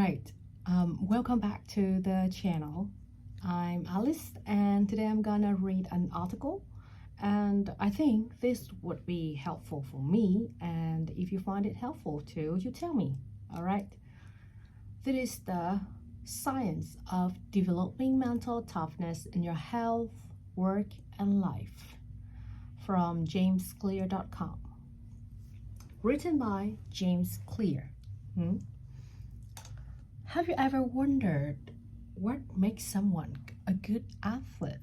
right, welcome back to the channel. I'm Alice, and today I'm gonna read an article, and I think this would be helpful for me, and if you find it helpful too, you tell me. All right, this is the science of developing mental toughness in your health, work, and life from jamesclear.com, written by James Clear. Have you ever wondered what makes someone a good athlete,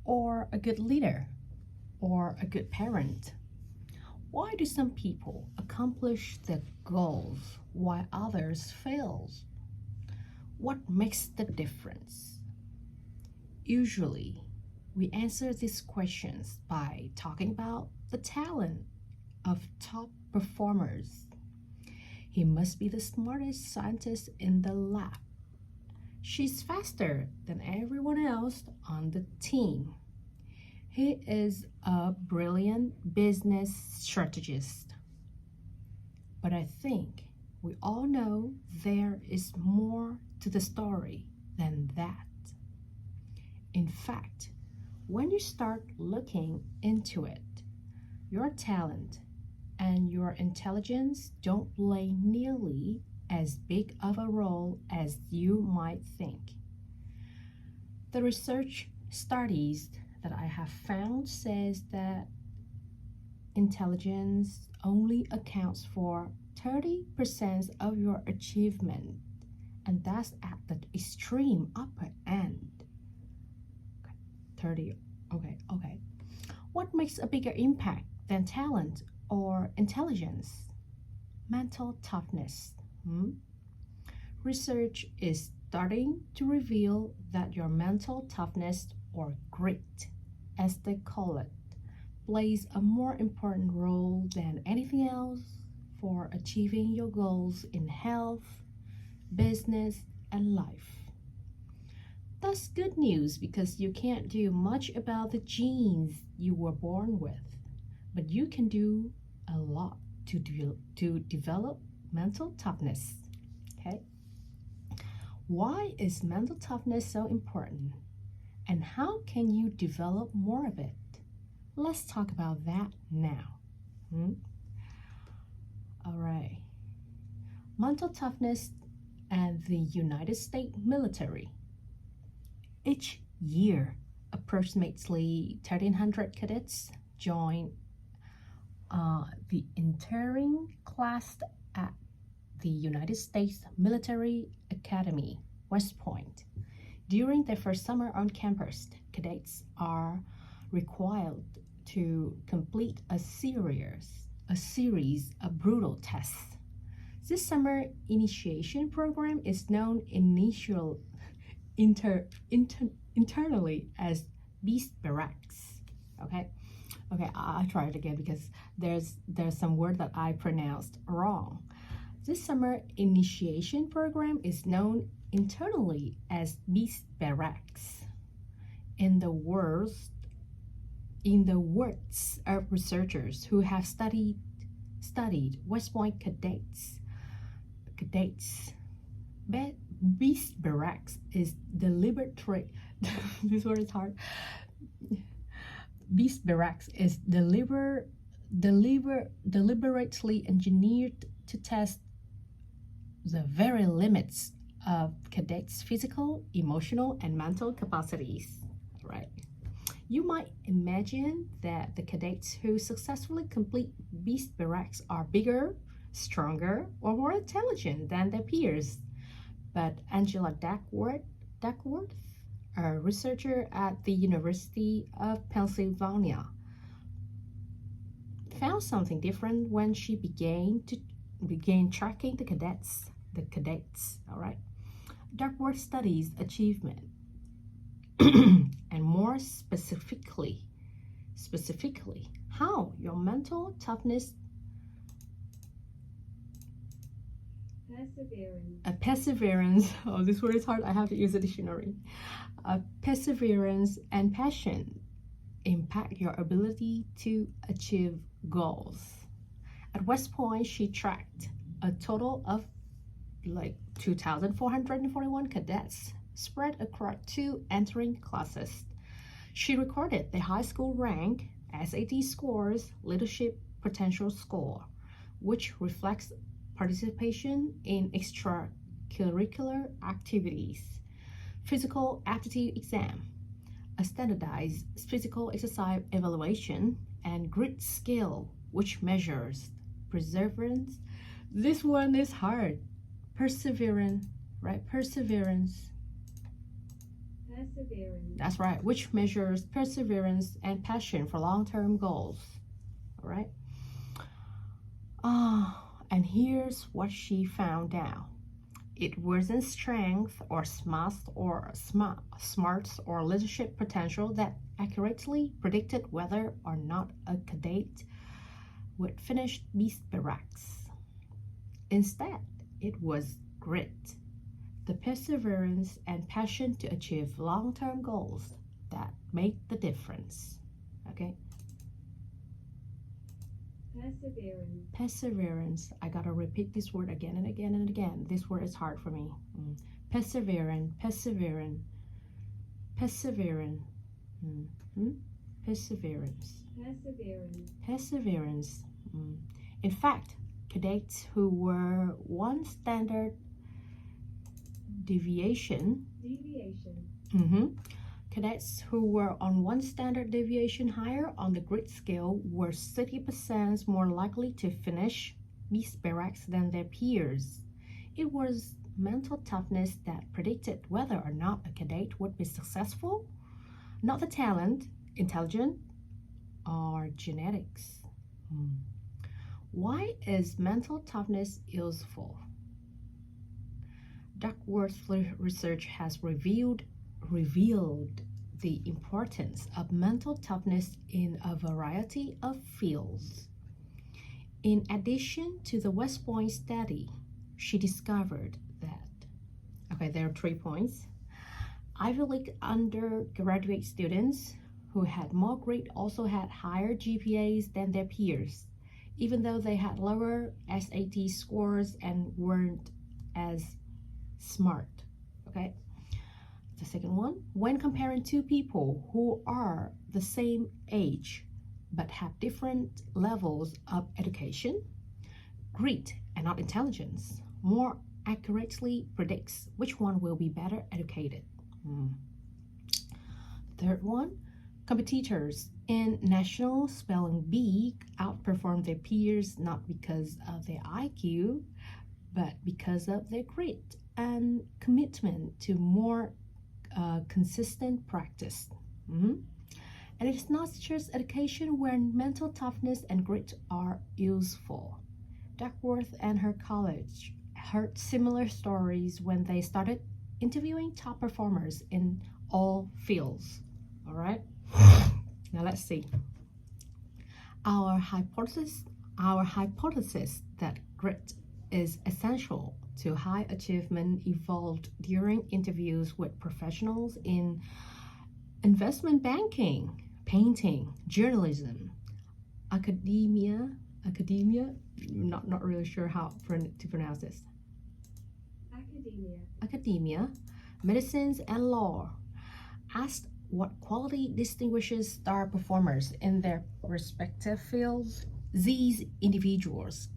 or a good leader, or a good parent? Why do some people accomplish their goals while others fail? What makes the difference? Usually, we answer these questions by talking about the talent of top performers. He must be the smartest scientist in the lab. She's faster than everyone else on the team. He is a brilliant business strategist. But I think we all know there is more to the story than that. In fact, when you start looking into it, your talent and your intelligence don't play nearly as big of a role as you might think. The research studies that I have found says that intelligence only accounts for 30% of your achievement, and that's at the extreme upper end. 30, okay. What makes a bigger impact than talent or intelligence? Mental toughness. Research is starting to reveal that your mental toughness, or grit as they call it, plays a more important role than anything else for achieving your goals in health, business, and life. That's good news because you can't do much about the genes you were born with, but you can do a lot to develop mental toughness. Okay? Why is mental toughness so important? And how can you develop more of it? Let's talk about that now. All right. Mental toughness and the United States military. Each year, approximately 1,300 cadets join the entering class at the United States Military Academy, West Point. During their first summer on campus, cadets are required to complete a series of brutal tests. This summer initiation program is known internally as Beast Barracks. Okay, I'll try it again because there's some word that I pronounced wrong. This summer initiation program is known internally as Beast Barracks. In the words of researchers who have studied West Point cadets, Beast Barracks is deliberately this word is hard. Beast Barracks is deliberately engineered to test the very limits of cadets' physical, emotional, and mental capacities. Right? You might imagine that the cadets who successfully complete Beast Barracks are bigger, stronger, or more intelligent than their peers. But Angela Duckworth, a researcher at the University of Pennsylvania, found something different when she began tracking the cadets. All right. Duckworth studies achievement, and more specifically, how your mental toughness. Perseverance. Oh, this word is hard. I have to use a dictionary. Perseverance and passion impact your ability to achieve goals. At West Point, she tracked a total of like 2,441 cadets spread across 2 entering classes. She recorded the high school rank, SAT scores, leadership potential score, which reflects participation in extracurricular activities, physical aptitude exam, a standardized physical exercise evaluation, and grit scale, which measures perseverance. This one is hard. Perseverance, right? Perseverance. That's right, which measures perseverance and passion for long-term goals. All right. And here's what she found out. It wasn't strength or smarts or leadership potential that accurately predicted whether or not a cadet would finish Beast Barracks. Instead, it was grit, the perseverance and passion to achieve long-term goals that made the difference. Okay? Perseverance. I gotta repeat this word again and again and again. This word is hard for me. Perseverance. Perseverance. Perseverance. Perseverance. Perseverance. In fact, cadets who were one standard deviation. Cadets who were on 1 standard deviation higher on the grit scale were 30% more likely to finish Beast Barracks than their peers. It was mental toughness that predicted whether or not a cadet would be successful, not the talent, intelligence, or genetics. Why is mental toughness useful? Duckworth's research has revealed the importance of mental toughness in a variety of fields. In addition to the West Point study, she discovered that, there are 3 points. Ivy League undergraduate students who had more grit also had higher GPAs than their peers, even though they had lower SAT scores and weren't as smart. Okay. The second one, when comparing 2 people who are the same age but have different levels of education, grit and not intelligence more accurately predicts which one will be better educated. Third one, competitors in National Spelling Bee outperform their peers not because of their IQ, but because of their grit and commitment to more consistent practice. And it's not just education where mental toughness and grit are useful. Duckworth and her college heard similar stories when they started interviewing top performers in all fields. All right, now let's see. Our hypothesis that grit is essential to high achievement evolved during interviews with professionals in investment banking, painting, journalism, academia, not really sure how to pronounce this. Academia, medicines, and law. Asked what quality distinguishes star performers in their respective fields, these individuals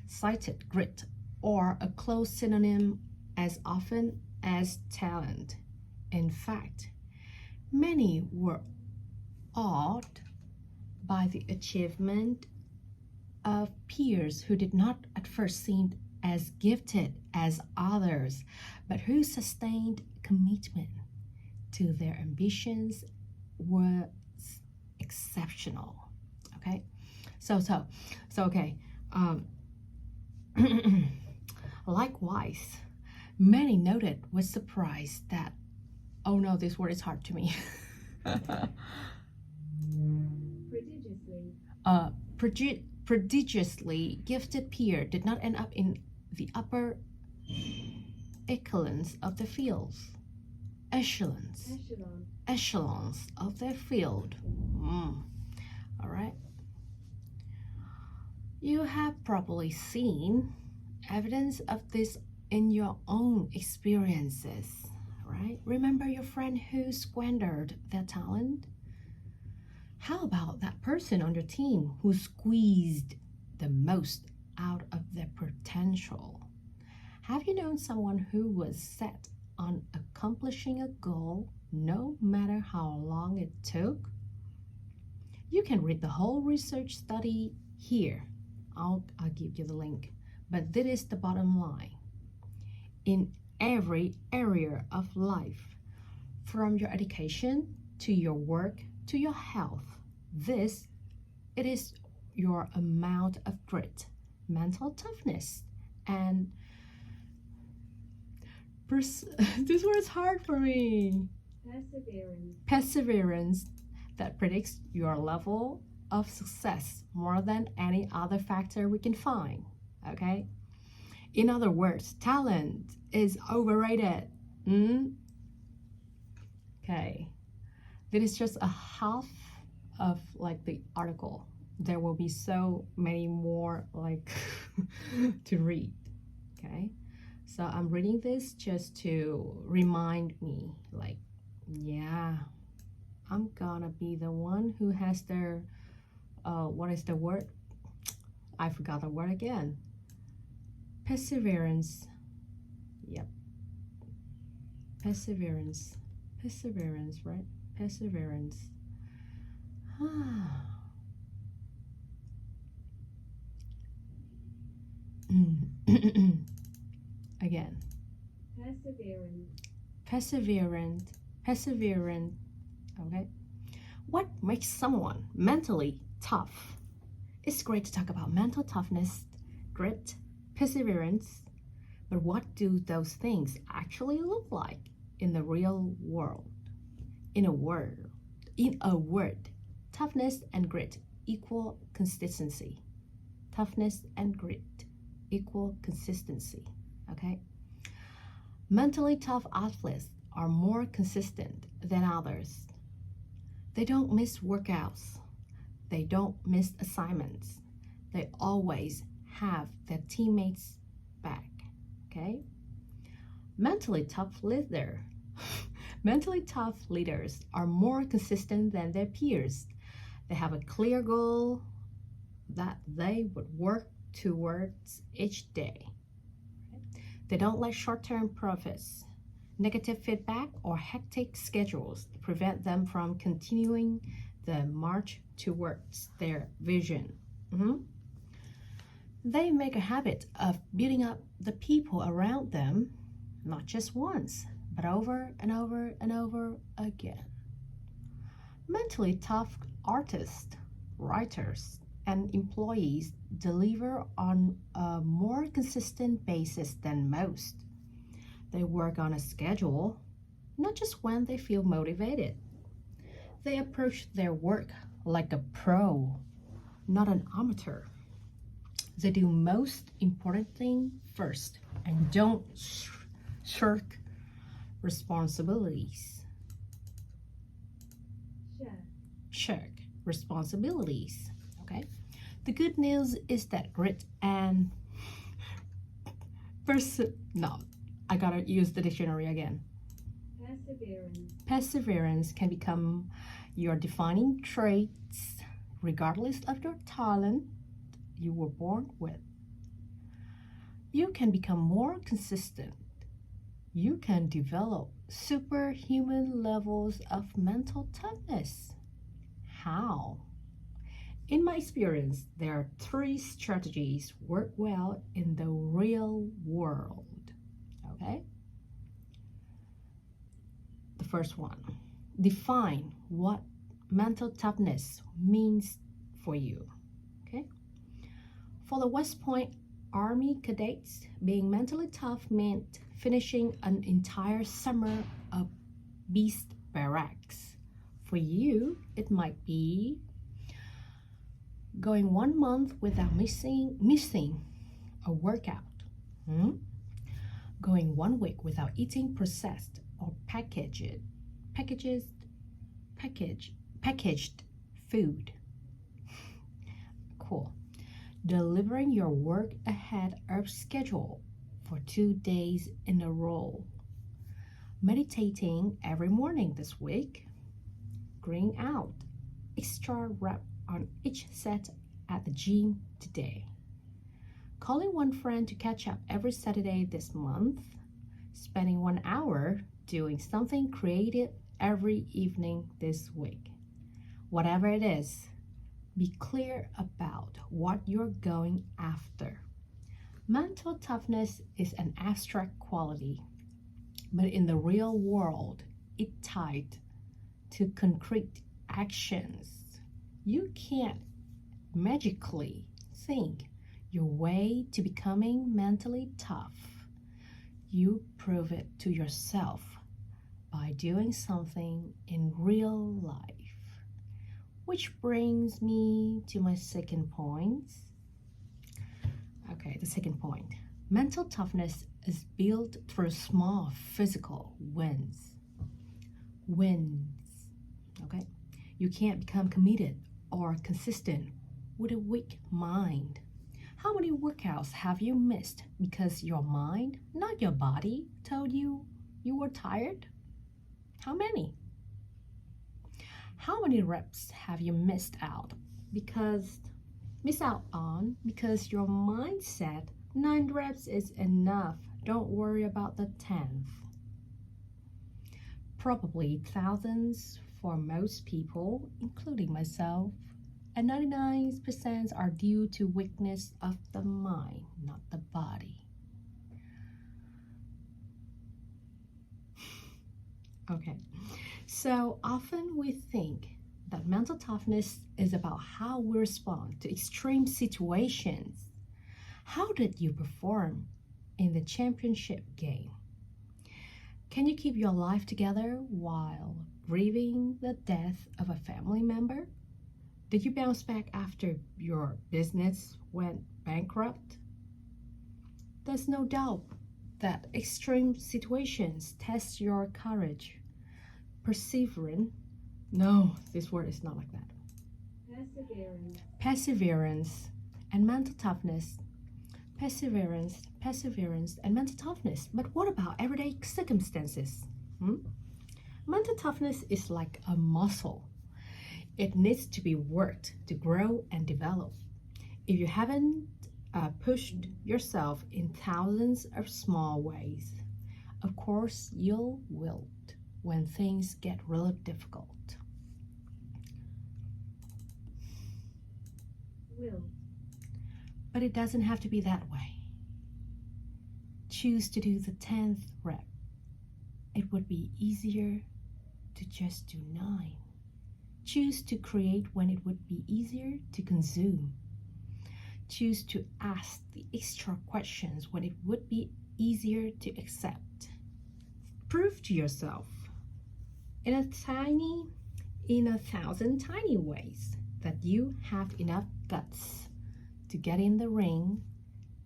cited grit or a close synonym as often as talent. In fact, many were awed by the achievement of peers who did not at first seem as gifted as others, but whose sustained commitment to their ambitions was exceptional. Okay, so okay. Likewise, many noted with surprise that, oh no, this word is hard to me. Prodigiously gifted peer did not end up in the upper echelons of the fields. Echelons of their field. All right. You have probably seen evidence of this in your own experiences, right? Remember your friend who squandered their talent? How about that person on your team who squeezed the most out of their potential? Have you known someone who was set on accomplishing a goal no matter how long it took? You can read the whole research study here. I'll give you the link. But this is the bottom line. In every area of life, from your education to your work to your health, it is your amount of grit, mental toughness, and this word's hard for me. Perseverance that predicts your level of success more than any other factor we can find. Okay? In other words, talent is overrated. Okay. This is just a half of like the article. There will be so many more like to read. Okay? So I'm reading this just to remind me, like, yeah, I'm gonna be the one who has their, what is the word? I forgot the word again. Perseverance. Yep. Perseverance, right? Perseverance. Again. Perseverant. Okay. What makes someone mentally tough? It's great to talk about mental toughness, grit, perseverance, but what do those things actually look like in the real world? In a word, toughness and grit equal consistency. Toughness and grit equal consistency. Okay? Mentally tough athletes are more consistent than others. They don't miss workouts. They don't miss assignments. They always have their teammates back. Okay? Mentally tough leaders are more consistent than their peers. They have a clear goal that they would work towards each day. They don't let short-term profits, negative feedback, or hectic schedules prevent them from continuing the march towards their vision. They make a habit of building up the people around them, not just once, but over and over and over again. Mentally tough artists, writers, and employees deliver on a more consistent basis than most. They work on a schedule, not just when they feel motivated. They approach their work like a pro, not an amateur. They do most important thing first and don't shirk responsibilities. Shirk responsibilities. Okay. The good news is that grit and I gotta use the dictionary again. Perseverance can become your defining traits regardless of your talent you were born with. You can become more consistent. You can develop superhuman levels of mental toughness. How? In my experience, there are 3 strategies work well in the real world. Okay? The first one, define what mental toughness means for you. Okay? For the West Point Army cadets, being mentally tough meant finishing an entire summer of beast barracks. For you, it might be going 1 month without missing a workout. Going 1 week without eating processed or packaged food. Cool. Delivering your work ahead of schedule for 2 days in a row. Meditating every morning this week. Green out. Extra rep on each set at the gym today. Calling one friend to catch up every Saturday this month. Spending 1 hour doing something creative every evening this week. Whatever it is, be clear about what you're going after. Mental toughness is an abstract quality, but in the real world, it's tied to concrete actions. You can't magically think your way to becoming mentally tough. You prove it to yourself by doing something in real life. Which brings me to my second point. Okay, the second point. Mental toughness is built through small physical wins. Okay? You can't become committed or consistent with a weak mind. How many workouts have you missed because your mind, not your body, told you you were tired? How many? How many reps have you missed out on because your mind said 9 reps is enough, don't worry about the 10th? Probably thousands for most people, including myself, and 99% are due to weakness of the mind, not the body. Okay, so often we think that mental toughness is about how we respond to extreme situations. How did you perform in the championship game? Can you keep your life together while grieving the death of a family member? Did you bounce back after your business went bankrupt? There's no doubt that extreme situations test your courage. Perseverance. No, this word is not like that. Perseverance and mental toughness. Perseverance and mental toughness. But what about everyday circumstances? Mental toughness is like a muscle. It needs to be worked to grow and develop. If you haven't pushed yourself in thousands of small ways, of course you'll wilt when things get really difficult. But it doesn't have to be that way. Choose to do the 10th rep. It would be easier to just do 9. Choose to create when it would be easier to consume. Choose to ask the extra questions when it would be easier to accept. Prove to yourself in a 1,000 tiny ways that you have enough guts to get in the ring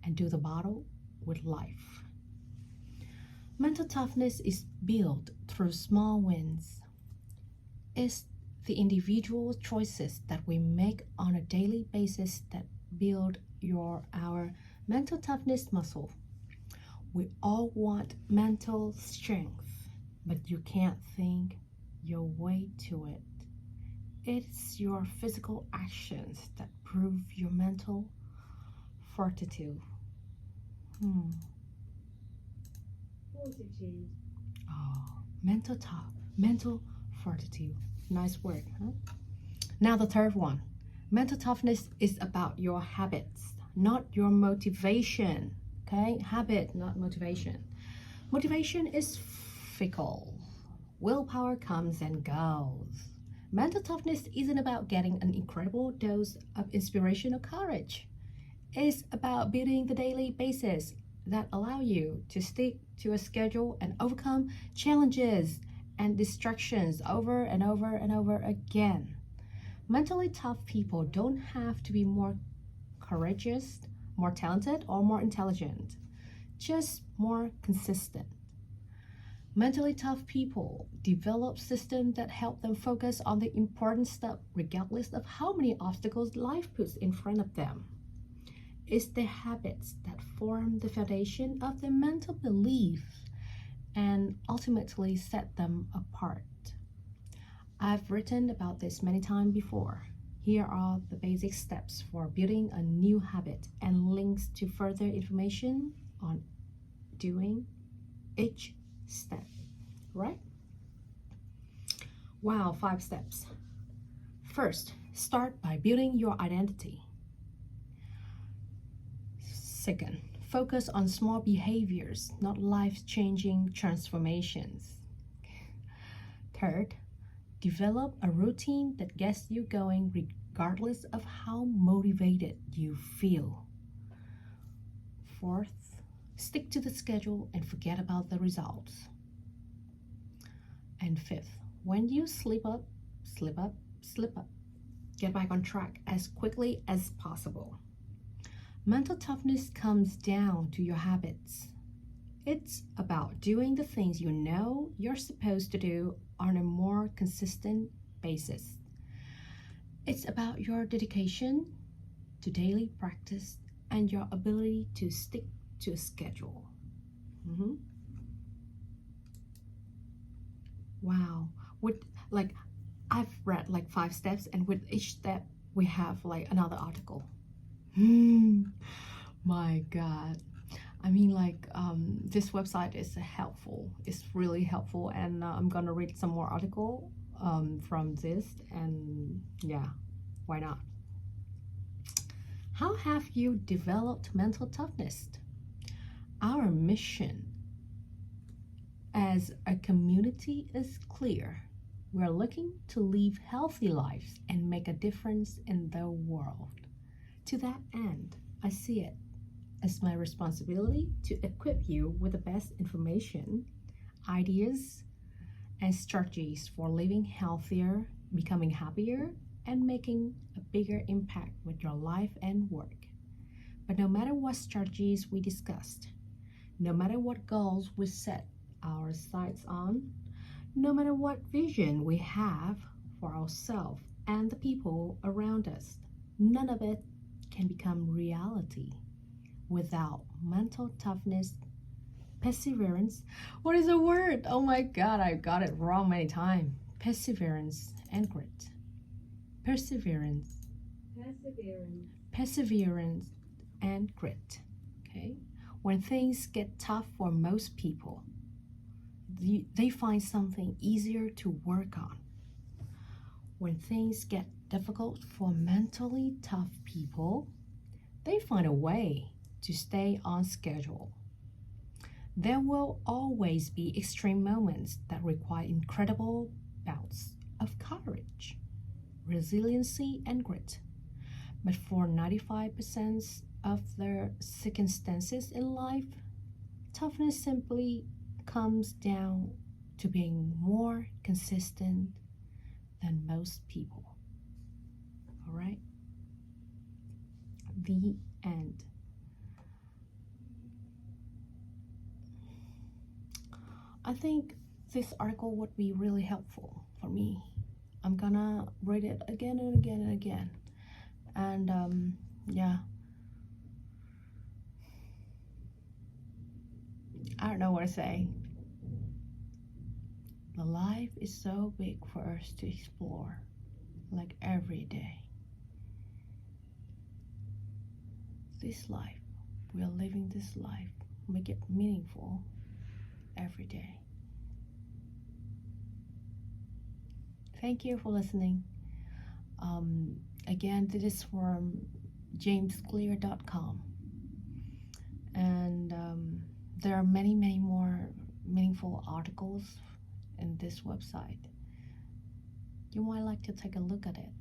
and do the battle with life. Mental toughness is built through small wins. It's the individual choices that we make on a daily basis that build our mental toughness muscle. We all want mental strength, but you can't think your way to it. It's your physical actions that prove your mental fortitude. Fortitude. Oh, mental fortitude. Nice word, huh? Now the third one. Mental toughness is about your habits, not your motivation. Okay? Habit, not motivation. Motivation is fickle. Willpower comes and goes. Mental toughness isn't about getting an incredible dose of inspiration or courage. It's about building the daily basis that allow you to stick to a schedule and overcome challenges and distractions over and over and over again. Mentally tough people don't have to be more courageous, more talented, or more intelligent, just more consistent. Mentally tough people develop systems that help them focus on the important stuff regardless of how many obstacles life puts in front of them. It's the habits that form the foundation of the mental belief and ultimately set them apart. I've written about this many times before. Here are the basic steps for building a new habit and links to further information on doing each step, right? Wow, 5 steps. First, start by building your identity. Second, focus on small behaviors, not life-changing transformations. Third, develop a routine that gets you going regardless of how motivated you feel. Fourth, stick to the schedule and forget about the results. And fifth, when you slip up, get back on track as quickly as possible. Mental toughness comes down to your habits. It's about doing the things you know you're supposed to do on a more consistent basis. It's about your dedication to daily practice and your ability to stick to a schedule. Wow. I've read 5 steps, and with each step we have another article. My God. I mean, this website is helpful. It's really helpful, and I'm gonna read some more article from this, and yeah, why not? How have you developed mental toughness? Our mission as a community is clear. We're looking to live healthy lives and make a difference in the world. To that end, I see it as my responsibility to equip you with the best information, ideas, and strategies for living healthier, becoming happier, and making a bigger impact with your life and work. But no matter what strategies we discussed, no matter what goals we set our sights on, no matter what vision we have for ourselves and the people around us, none of it can become reality without mental toughness, perseverance. What is the word? Oh my God, I got it wrong many times. Perseverance and grit. Perseverance and grit. Okay? When things get tough for most people, they find something easier to work on. When things get difficult for mentally tough people, they find a way to stay on schedule. There will always be extreme moments that require incredible bouts of courage, resiliency, and grit. But for 95% of the circumstances in life, toughness simply comes down to being more consistent than most people. All right? The end. I think this article would be really helpful for me. I'm gonna read it again and again and again. And yeah. I don't know what to say. The life is so big for us to explore, like every day. This life, we are living this life, make it meaningful every day. Thank you for listening. Again, this is from jamesclear.com. And there are many more meaningful articles in this website. You might like to take a look at it.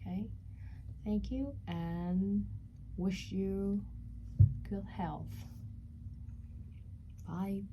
Okay? Thank you, and wish you good health. Bye.